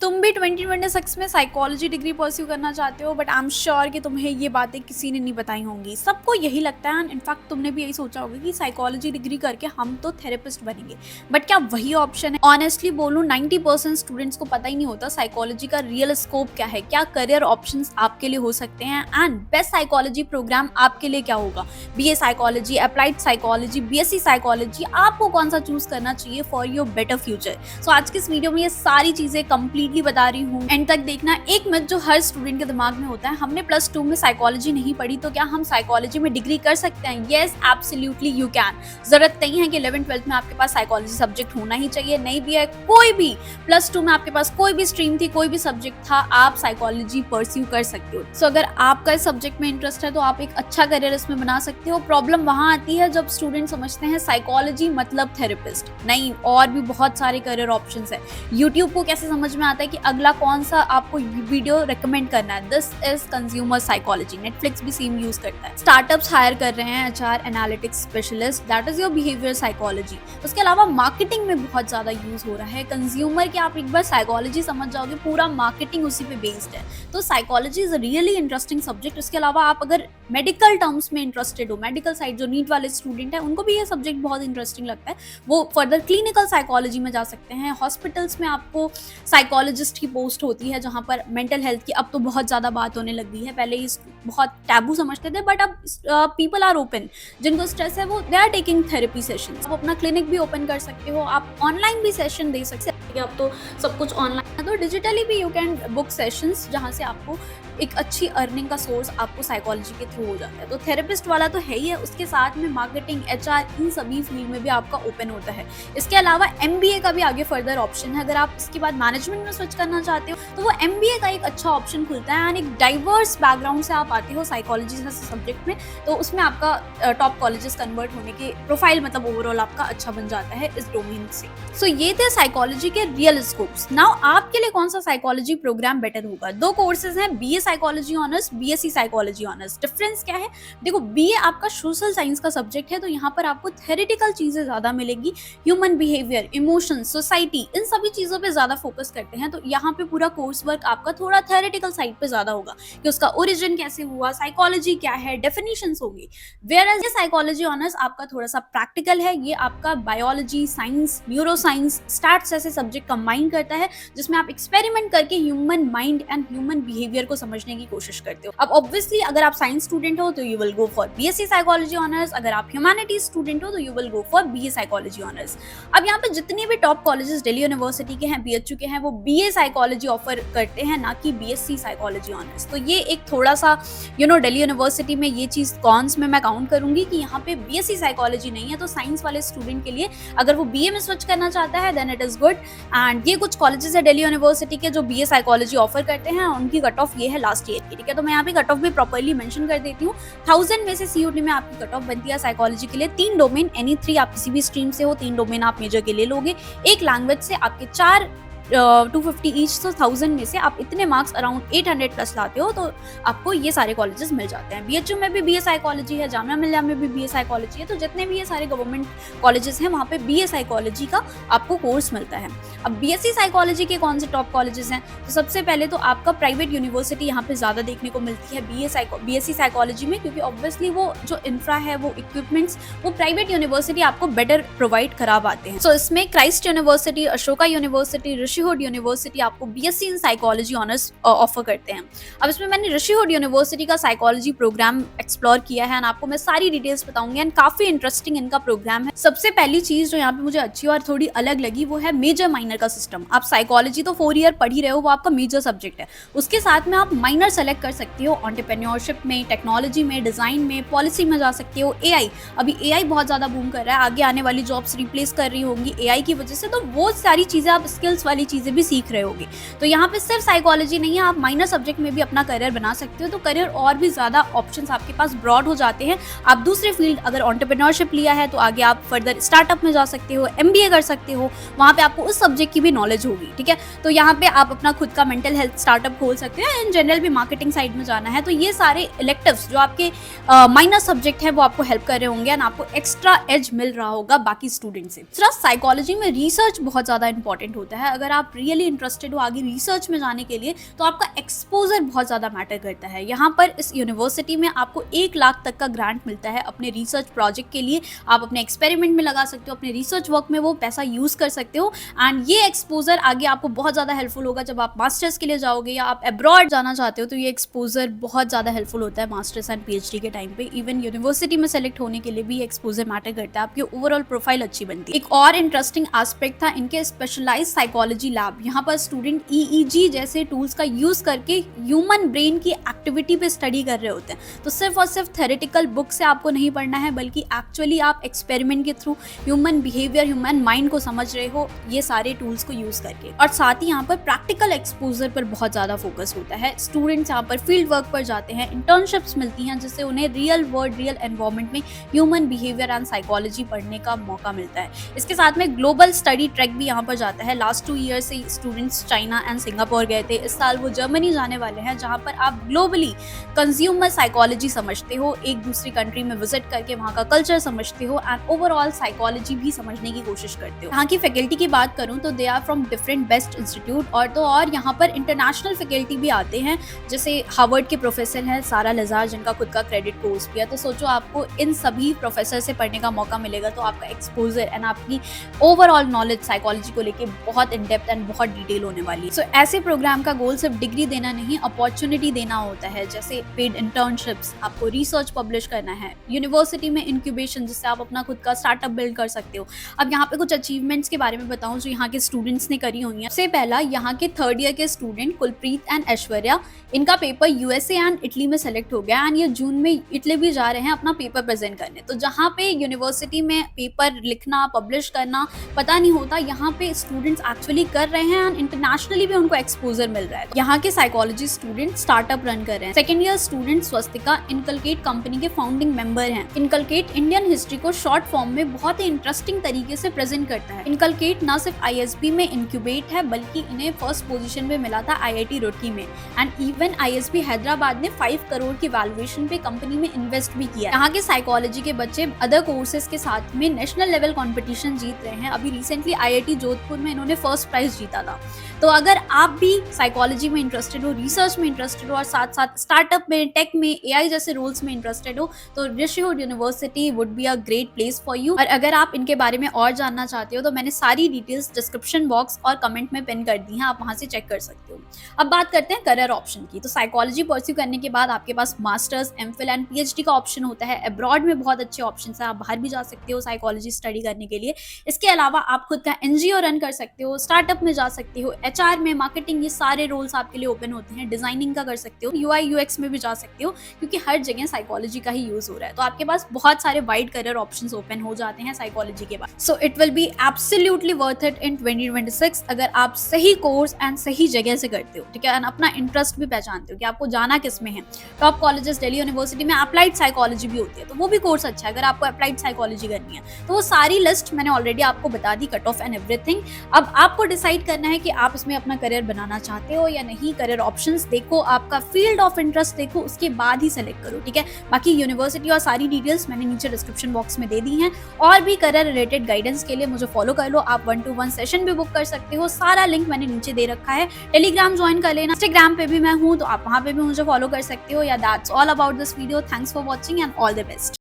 तुम भी 2026 में साइकोलॉजी डिग्री परस्यू करना चाहते हो, बट आई एम श्योर कि तुम्हें ये बातें किसी ने नहीं बताई होंगी। सबको यही लगता है, एंड इनफैक्ट तुमने भी यही सोचा होगा कि साइकोलॉजी डिग्री करके हम तो थेरेपिस्ट बनेंगे। बट क्या वही ऑप्शन है? ऑनेस्टली बोलूं, 90% स्टूडेंट्स को पता ही नहीं होता साइकोलॉजी का रियल स्कोप क्या है, क्या करियर ऑप्शंस आपके लिए हो सकते हैं, एंड बेस्ट साइकोलॉजी प्रोग्राम आपके लिए क्या होगा। BA psychology, applied psychology, BSc psychology, आपको कौन सा चूज करना चाहिए फॉर योर बेटर फ्यूचर। सो आज की इस वीडियो में ये सारी चीजें कंप्लीटली बता रही हूँ, एंड तक देखना। एक मिथ जो हर स्टूडेंट के दिमाग में होता है, हमने +2 में साइकोलॉजी नहीं पढ़ी तो क्या हम साइकोलॉजी में डिग्री कर सकते हैं? Yes, absolutely you can. जरूरत नहीं है कि 11th-12th में आपके पास साइकोलॉजी सब्जेक्ट होना ही चाहिए, नहीं भी है कोई भी +2 में आपके पास कोई भी स्ट्रीम थी, कोई भी सब्जेक्ट था, आप साइकोलॉजी परस्यू कर सकते हो। सो अगर आपका इस सब्जेक्ट में इंटरेस्ट है तो आप एक अच्छा करियर इसमें बना सकते हो। प्रॉब्लम वहां आती है जब स्टूडेंट समझते हैं साइकोलॉजी मतलब थेरेपिस्ट। नहीं, और भी बहुत सारे करियर ऑप्शंस है। यूट्यूब को कैसे समझ में आता है कि अगला कौन सा आपको वीडियो रेकमेंड करना है? This is consumer psychology. Netflix भी सेम यूज करता है। स्टार्टअप्स हायर कर रहे हैं HR analytics specialist, that is your behaviour psychology. उसके अलावा मार्केटिंग में बहुत ज्यादा यूज हो रहा है। कंज्यूमर के आप एक बार साइकोलॉजी समझ जाओगे, पूरा मार्केटिंग उसी पे बेस्ड है। तो psychology is a really interesting subject. उसके अलावा आप अगर मेडिकल टर्म्स में इंटरेस्टेड हो, मेडिकल साइड जो नीट वाले स्टूडेंट है उनको भी ये सब्जेक्ट बहुत इंटरेस्टिंग लगता है, वो फर्दर क्लिनिकल साइकोलॉजी में जा सकते हैं। हॉस्पिटल्स में आपको साइकोलॉजिस्ट की पोस्ट होती है, जहाँ पर मेंटल हेल्थ की अब तो बहुत ज़्यादा बात होने लग गई है। पहले इस बहुत टैबू समझते थे, बट अब पीपल आर ओपन। जिनको स्ट्रेस है वो they are taking therapy session. आप अपना क्लिनिक भी ओपन कर सकते हो, आप ऑनलाइन भी सेशन दे सकते हो। अब तो सब कुछ ऑनलाइन है, तो डिजिटली भी यू कैन बुक सेशंस, जहाँ से आपको एक अच्छी अर्निंग का सोर्स आपको साइकोलॉजी के थ्रू हो जाता है। तो थेरेपिस्ट वाला तो है ही है, उसके साथ में मार्केटिंग, एचआर, इन सभी फील्ड में भी आपका ओपन होता है। इसके अलावा एमबीए का भी आगे फर्दर ऑप्शन है। अगर आप इसके बाद मैनेजमेंट में स्विच करना चाहते हो तो वो एमबीए का एक अच्छा ऑप्शन खुलता है। एंड एक डाइवर्स बैकग्राउंड से आप आते हो साइकोलॉजी जैसे सब्जेक्ट में, तो उसमें आपका टॉप कॉलेजेस कन्वर्ट होने के प्रोफाइल, मतलब ओवरऑल आपका अच्छा बन जाता है इस डोमेन से। सो ये थे साइकोलॉजी के रियल स्कोप्स। नाउ आपके लिए कौन सा साइकोलॉजी प्रोग्राम बेटर होगा? 2 कोर्सेज हैं, BA psychology honours, BSc psychology honours. Difference क्या है? देखो, बीए आपका सोशल साइंस का सब्जेक्ट है, तो यहाँ पर आपको थ्योरेटिकल चीजें ज्यादा मिलेगी। ह्यूमन बिहेवियर, इमोशंस, सोसाइटी, इन सभी चीजों पे ज्यादा फोकस करते हैं। तो यहाँ पे पूरा कोर्स वर्क आपका थोड़ा थ्योरेटिकल साइड पे ज्यादा होगा कि उसका ओरिजिन कैसे हुआ, साइकोलॉजी क्या है, डेफिनेशंस होगी। वेयरएज ये साइकोलॉजी ऑनर्स आपका थोड़ा सा प्रैक्टिकल है। ये आपका biology, science, neuro science, stats जैसे सब्जेक्ट कंबाइन करता है, जिसमें आप एक्सपेरिमेंट करके human mind and human behaviour को समझने की कोशिश करते हो। अब ऑब्वियसली अगर आप साइंस स्टूडेंट हो तो you will go for BSc psychology honours, अगर आप ह्यूमैनिटीज स्टूडेंट हो तो you will go for BA psychology honours. अब यहाँ पे जितने भी टॉप कॉलेजेस दिल्ली यूनिवर्सिटी के हैं, बीएचयू के हैं, वो बीए साइकोलॉजी ऑफर करते हैं, ना कि बीएससी साइकोलॉजी ऑनर्स। तो ये एक थोड़ा सा दिल्ली यूनिवर्सिटी में ये चीज कॉन्स में मैं काउंट करूंगी कि यहाँ पे बीएससी साइकोलॉजी नहीं है। तो साइंस वाले स्टूडेंट के लिए अगर वो बीए में स्विच करना चाहता है then it is good. And ये कुछ कॉलेजेस है दिल्ली यूनिवर्सिटी के जो बीए साइकोलॉजी ऑफर करते हैं, उनकी कट ऑफ ये है लास्ट ईयर की, ठीक है। तो मैं यहाँ पे कट ऑफ भी प्रॉपर्ली मेंशन कर देती हूँ। 1000 में से सीयूटी में आपकी कट ऑफ बनती है साइकोलॉजी के लिए 3 डोमेन, एनी 3, आप किसी भी स्ट्रीम से हो, 3 डोमेन आप मेजर के लिए लोगे। एक लैंग्वेज से आपके 4 250 ईच, तो 1000 में से आप इतने मार्क्स अराउंड 800 प्लस लाते हो तो आपको ये सारे कॉलेजेस मिल जाते हैं। बीएचयू में भी बीए साइकोलॉजी है, जामिया मिलिया में भी बीए साइकोलॉजी है। तो जितने भी ये सारे गवर्नमेंट कॉलेजेस हैं वहाँ पे बीए साइकोलॉजी का आपको कोर्स मिलता है। अब बीएससी साइकोलॉजी के कौन से टॉप कॉलेजेस हैं? तो सबसे पहले तो आपका प्राइवेट यूनिवर्सिटी यहाँ पे ज़्यादा देखने को मिलती है बीएससी साइकोलॉजी में, क्योंकि ऑब्वियसली वो जो इंफ्रा है, वो इक्विपमेंट्स, वो प्राइवेट यूनिवर्सिटी आपको बेटर प्रोवाइड करा पाते हैं। सो इसमें Christ university, Ashoka university, Rishihood university आपको BSc in psychology honours offer करते हैं। अब इसमें मैंने ऋषिहुड यूनिवर्सिटी का साइकोलॉजी प्रोग्राम एक्सप्लोर किया है, और आपको मैं सारी डिटेल्स बताऊंगी, एंड काफी इंटरेस्टिंग इनका प्रोग्राम है। सबसे पहली चीज जो यहाँ पे मुझे अच्छी और थोड़ी अलग लगी वो है मेजर माइनर का सिस्टम। आप साइकोलॉजी तो 4 ईयर पढ़ ही रहे हो, वो आपका मेजर सब्जेक्ट है, उसके साथ में आप माइनर सेलेक्ट कर सकते हो। एंटरप्रेन्योरशिप में, टेक्नोलॉजी में, डिजाइन में, पॉलिसी में जा सकते हो। एआई, अभी एआई बहुत ज्यादा बूम कर रहा है, आगे आने वाली जॉब्स रिप्लेस कर रही होंगी एआई की वजह से, तो वो सारी चीजें आप स्किल्स वाली चीजें भी सीख रहे होगे। तो यहाँ पे सिर्फ साइकोलॉजी नहीं है, आप माइनर सब्जेक्ट में भी अपना करियर बना सकते हो। तो करियर और भी ज्यादा ऑप्शंस आपके पास ब्रॉड हो जाते हैं। आप दूसरे फील्ड, अगर एंटरप्रेन्योरशिप लिया है तो आगे आप फर्दर स्टार्टअप में जा सकते हो, एमबीए कर सकते हो, वहाँ पे आपको उस सब्जेक्ट की भी नॉलेज होगी, ठीक है। तो यहाँ पे आप अपना खुद का मेंटल हेल्थ स्टार्टअप खोल सकते हो। इन जनरल भी मार्केटिंग साइड में जाना है तो ये सारे इलेक्टिव्स जो आपके माइनर सब्जेक्ट है वो आपको हेल्प कर रहे होंगे, एंड आपको एक्स्ट्रा एज मिल रहा होगा बाकी स्टूडेंट से। साइकोलॉजी में रिसर्च बहुत ज्यादा इंपॉर्टेंट होता है। अगर आप रियली इंटरेस्टेड हो आगे रिसर्च में जाने के लिए, तो आपका एक्सपोजर बहुत ज़्यादा मैटर करता है। यहाँ पर इस यूनिवर्सिटी में आपको 1 लाख तक का ग्रांट मिलता है अपने रिसर्च प्रोजेक्ट के लिए। आप अपने एक्सपेरिमेंट में लगा सकते हो, अपने रिसर्च वर्क में वो पैसा यूज़ कर सकते हो। एंड ये एक्सपोजर आगे आपको बहुत ज़्यादा हेल्पफुल होगा जब आप मास्टर्स के लिए जाओगे या आप अब्रॉड जाना चाहते हो, तो ये एक्सपोजर बहुत ज़्यादा हेल्पफुल होता है मास्टर्स एंड पीएचडी के टाइम पे। इवन यूनिवर्सिटी में सेलेक्ट होने के लिए भी एक्सपोजर मैटर करता है, आपकी ओवरऑल प्रोफाइल अच्छी बनती है। एक और इंटरेस्टिंग एस्पेक्ट था इनके स्पेशलाइज्ड साइकोलॉजी लैब। यहाँ पर स्टूडेंट ईईजी जैसे टूल्स का यूज़ करके ह्यूमन ब्रेन की एक्टिविटी पे स्टडी कर रहे होते हैं। तो सिर्फ और सिर्फ थेरेटिकल बुक से आपको नहीं पढ़ना है, बल्कि एक्चुअली आप एक्सपेरिमेंट के through human behaviour, human mind को समझ रहे हो ये सारे टूल्स को यूज़ करके। और साथ ही यहाँ पर प्रैक्टिकल एक्सपोजर पर बहुत ज़्यादा फोकस होता है। स्टूडेंट्स यहाँ पर फील्ड वर्क पर जाते हैं, इंटर्नशिप्स मिलती हैं, जिससे उन्हें रियल वर्ल्ड, रियल एनवायरनमेंट में ह्यूमन बिहेवियर एंड साइकोलॉजी पढ़ने का मौका मिलता है। इसके साथ में ग्लोबल स्टडी ट्रैक भी यहाँ पर जाता है। लास्ट 2 ईयर से स्टूडेंट्स चाइना एंड सिंगापुर गए थे। इस साल वो जर्मनी जाने वाले हैं, जहाँ पर आप ग्लोबली कंज्यूमर साइकोलॉजी समझते हो, एक दूसरी कंट्री में विजिट करके वहाँ का कल्चर समझते हो एंड ओवरऑल साइकोलॉजी भी समझने की कोशिश करते हो। यहाँ की फैकल्टी की बात करूँ तो they are from different best institute, और यहाँ पर इंटरनेशनल फैकल्टी भी आते हैं, जैसे हार्वर्ड के प्रोफेसर हैं सारा लजार, जिनका खुद का क्रेडिट कोर्स भी है। तो सोचो आपको इन सभी प्रोफेसर से पढ़ने का मौका मिलेगा, तो आपका एक्सपोजर एंड आपकी ओवरऑल नॉलेज साइकोलॉजी को लेके बहुत इन डेप्थ एंड बहुत डिटेल होने वाली है। सो ऐसे प्रोग्राम का गोल सिर्फ डिग्री देना नहीं, अपॉर्चुनिटी देना होता है, जैसे पेड इंटर्नशिप्स, आपको रिसर्च पब्लिश करना है, यूनिवर्सिटी में इंक्यूबेशन जिससे आप अपना खुद का स्टार्टअप बिल्ड कर सकते हो। अब यहाँ पे कुछ अचीवमेंट्स के बारे में बताऊं जो यहाँ के स्टूडेंट्स ने करी हुई हैं। सबसे पहला, यहाँ के 3rd ईयर के स्टूडेंट कुलप्रीत एंड ऐश्वर्या, इनका पेपर यूएसए एंड इटली में सेलेक्ट हो गया एंड ये जून में इटली भी जा रहे हैं अपना पेपर प्रेजेंट करने। तो जहाँ पे यूनिवर्सिटी में पेपर लिखना, पब्लिश करना पता नहीं होता, यहाँ पे स्टूडेंट्स एक्चुअली कर रहे हैं एंड इंटरनेशनली भी उनको एक्सपोजर मिल रहा है। यहाँ के साइकोलॉजी स्टूडेंट स्टार्टअप रन कर रहे हैं। 2nd year student Swastika inculcate company के फाउंडिंग मेंबर हैं। इनकलकेट इंडियन हिस्ट्री को शॉर्ट फॉर्म में बहुत ही इंटरेस्टिंग तरीके से प्रेजेंट करता है। इनकलकेट न सिर्फ आईएसबी में इंक्यूबेट है, बल्कि इन्हें फर्स्ट पोजीशन पे मिला था आईआईटी रुड़की में एंड इवन आईएसबी हैदराबाद ने 5 करोड़ की वैल्यूएशन पे कंपनी में इन्वेस्ट भी किया। यहाँ के साइकोलॉजी के बच्चे अदर कोर्सेज के साथ में नेशनल लेवल कंपटीशन जीत रहे हैं। अभी रिसेंटली आईआईटी जोधपुर में इन्होंने फर्स्ट प्राइज जीता था। तो अगर आप भी साइकोलॉजी में इंटरेस्टेड हो, रिसर्च में इंटरेस्टेड हो और साथ साथ स्टार्टअप में, टेक में, एआई जैसे रोल्स में इंटरेस्टेड हो, तो Rishihood university would be a great place for you. और अगर आप इनके बारे में और जानना चाहते हो तो मैंने सारी डिटेल्स डिस्क्रिप्शन बॉक्स और कमेंट में पिन कर दी हैं, आप वहां से चेक कर सकते हो। अब बात करते हैं करियर ऑप्शन की। तो साइकोलॉजी परस्यू करने के बाद आपके पास मास्टर्स, एमफिल एंड पीएचडी का ऑप्शन होता है। अब्रॉड में बहुत अच्छे ऑप्शन है, आप बाहर भी जा सकते हो साइकोलॉजी स्टडी करने के लिए। इसके अलावा आप खुद का एनजीओ रन कर सकते हो, स्टार्टअप में जा सकते हो, एचआर में, मार्केटिंग, ये सारे रोल्स आपके लिए ओपन होते हैं। डिजाइनिंग का कर सकते हो, यूआई यूएक्स में भी जा सकते हो, क्योंकि हर जगह साइकोलॉजी का ही यूज हो रहा है। तो आपके पास बहुत सारे वाइड करियर ऑप्शंस ओपन हो जाते हैं साइकोलॉजी के बाद। So it will be absolutely worth it in 2026 अगर आप सही कोर्स एंड सही जगह से करते हो, ठीक है, एंड अपना इंटरेस्ट भी पहचानते हो कि आपको जाना किस में है। टॉप कॉलेजेस दिल्ली यूनिवर्सिटी में अप्लाइड साइकोलॉजी भी होती है, तो वो भी कोर्स अच्छा है अगर आपको अप्लाइड साइकोलॉजी करनी है। तो वो सारी लिस्ट मैंने ऑलरेडी आपको बता दी, कट ऑफ एंड एवरीथिंग। अब आपको डिसाइड करना है कि आप इसमें अपना करियर बनाना चाहते हो या नहीं। करियर ऑप्शंस देखो, आपका फील्ड ऑफ इंटरेस्ट देखो, उसके बाद ही सेलेक्ट करो, ठीक है। बाकी यूनिवर्सिटी और सारी डिटेल्स मैंने नीचे डिस्क्रिप्शन बॉक्स में दे दी हैं। और भी करियर रिलेटेड गाइडेंस के लिए मुझे फॉलो कर लो, आप 1-to-1 सेशन भी बुक कर सकते हो। सारा लिंक मैंने नीचे दे रखा है। टेलीग्राम ज्वाइन कर लेना, इंस्टाग्राम पे भी मैं हूँ, तो आप वहाँ पे भी मुझे फॉलो कर सकते हो। या that's all about this video. Thanks for watching and all the best.